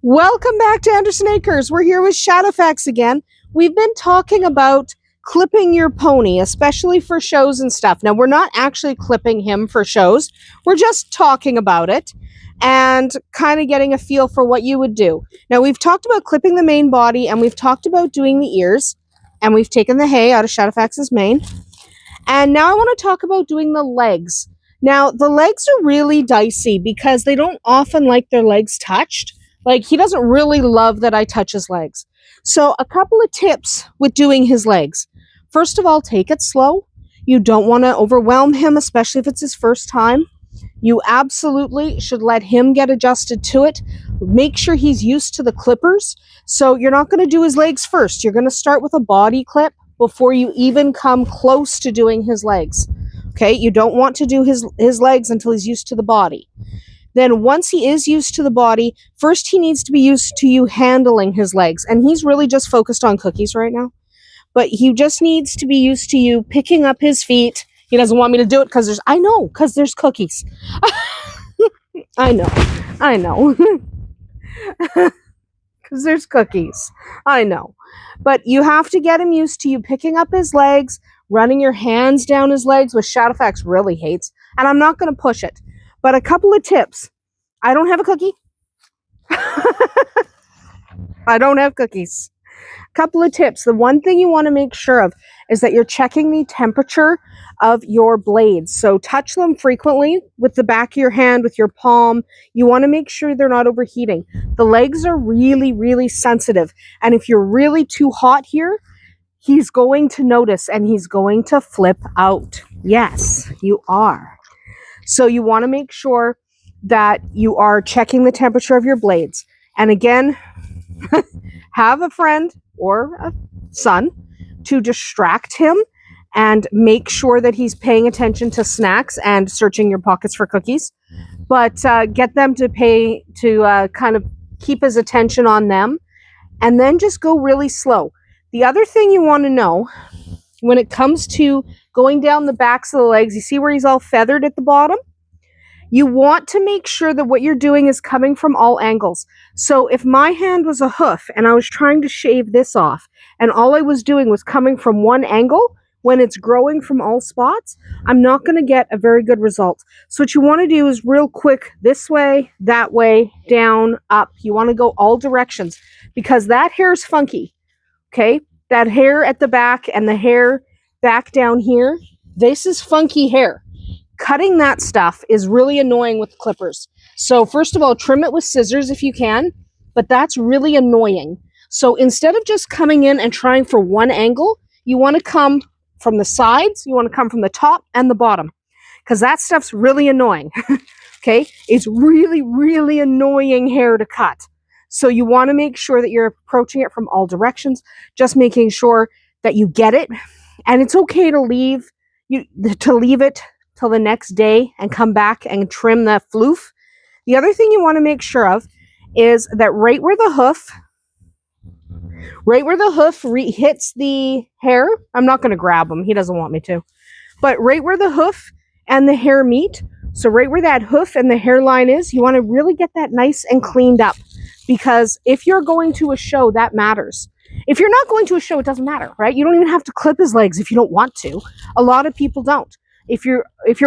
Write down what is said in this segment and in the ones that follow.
Welcome back to Andersen Acres. We're here with Shadowfax again. We've been talking about clipping your pony, especially for shows and stuff. Now, we're not actually clipping him for shows. We're just talking about it and kind of getting a feel for what you would do. Now, we've talked about clipping the main body, and we've talked about doing the ears, and we've taken the hay out of Shadowfax's mane. And now I want to talk about doing the legs. Now, the legs are really dicey because they don't often like their legs touched. Like, he doesn't really love that I touch his legs. So a couple of tips with doing his legs. First of all, take it slow. You don't want to overwhelm him, especially if it's his first time. You absolutely should let him get adjusted to it. Make sure he's used to the clippers. So you're not going to do his legs first. You're going to start with a body clip before you even come close to doing his legs. Okay, you don't want to do his legs until he's used to the body. Then once he is used to the body, first he needs to be used to you handling his legs. And he's really just focused on cookies right now. But he just needs to be used to you picking up his feet. He doesn't want me to do it because there's cookies. I know. Because there's cookies. I know. But you have to get him used to you picking up his legs, running your hands down his legs, which Shadowfax really hates. And I'm not going to push it. But a couple of tips. I don't have a cookie. I don't have cookies. Couple of tips. The one thing you want to make sure of is that you're checking the temperature of your blades. So touch them frequently with the back of your hand, with your palm. You want to make sure they're not overheating. The legs are really, really sensitive. And if you're really too hot here, he's going to notice and he's going to flip out. Yes, you are. So you want to make sure that you are checking the temperature of your blades. And again, have a friend or a son to distract him and make sure that he's paying attention to snacks and searching your pockets for cookies. But get them to kind of keep his attention on them, and then just go really slow. The other thing you want to know when it comes to going down the backs of the legs, you see where he's all feathered at the bottom? You want to make sure that what you're doing is coming from all angles. So if my hand was a hoof and I was trying to shave this off and all I was doing was coming from one angle when it's growing from all spots, I'm not going to get a very good result. So what you want to do is real quick, this way, that way, down, up. You want to go all directions because that hair is funky. Okay? That hair at the back and the hair back down here, this is funky hair. Cutting that stuff is really annoying with clippers. So first of all, trim it with scissors if you can, but that's really annoying. So instead of just coming in and trying for one angle, you want to come from the sides, you want to come from the top and the bottom, because that stuff's really annoying. Okay? It's really, really annoying hair to cut. So you want to make sure that you're approaching it from all directions, just making sure that you get it. And it's okay to leave it till the next day and come back and trim the floof. The other thing you want to make sure of is that right where the hoof hits the hair, I'm not going to grab him, he doesn't want me to, but right where the hoof and the hair meet, so right where that hoof and the hairline is, you want to really get that nice and cleaned up, because if you're going to a show, that matters. If you're not going to a show, it doesn't matter, right? You don't even have to clip his legs if you don't want to. A lot of people don't. If you're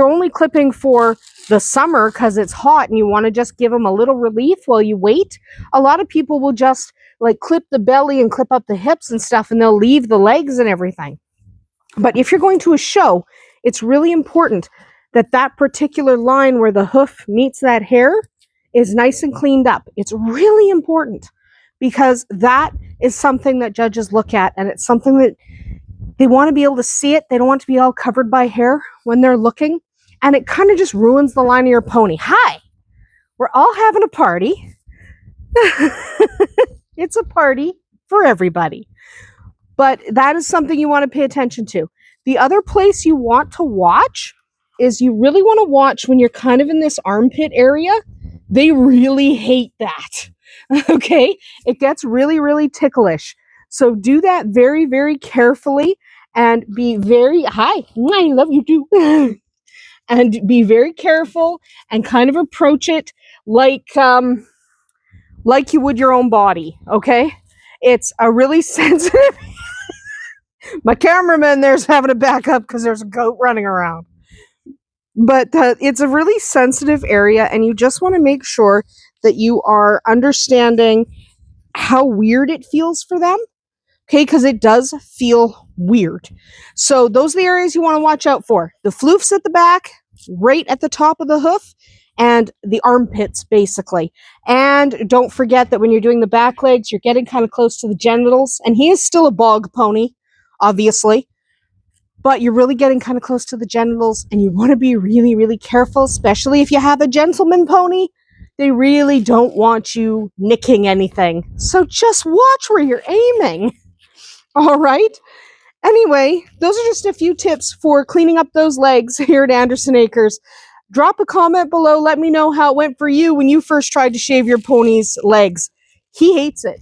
only clipping for the summer because it's hot and you want to just give them a little relief while you wait, a lot of people will just like clip the belly and clip up the hips and stuff, and they'll leave the legs and everything. But if you're going to a show, it's really important that that particular line where the hoof meets that hair is nice and cleaned up. It's really important because that is something that judges look at, and it's something that they want to be able to see it. They don't want to be all covered by hair when they're looking. And it kind of just ruins the line of your pony. Hi, we're all having a party. It's a party for everybody. But that is something you want to pay attention to. The other place you want to watch is you really want to watch when you're kind of in this armpit area. They really hate that. Okay? It gets really, really ticklish. So do that very, very carefully and be very, hi, I love you too. And be very careful and kind of approach it like like you would your own body, okay? It's a really sensitive... My cameraman there's having to back up because there's a goat running around. But it's a really sensitive area, and you just want to make sure that you are understanding how weird it feels for them, okay? Because it does feel weird. So those are the areas you want to watch out for. The floofs at the back, right at the top of the hoof, and the armpits, basically. And don't forget that when you're doing the back legs, you're getting kind of close to the genitals. And he is still a bog pony, obviously. But you're really getting kind of close to the genitals, and you want to be really, really careful, especially if you have a gentleman pony. They really don't want you nicking anything. So just watch where you're aiming. All right? Anyway, those are just a few tips for cleaning up those legs here at Andersen Acres. Drop a comment below. Let me know how it went for you when you first tried to shave your pony's legs. He hates it,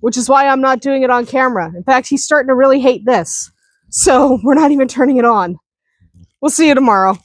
which is why I'm not doing it on camera. In fact, he's starting to really hate this. So we're not even turning it on. We'll see you tomorrow.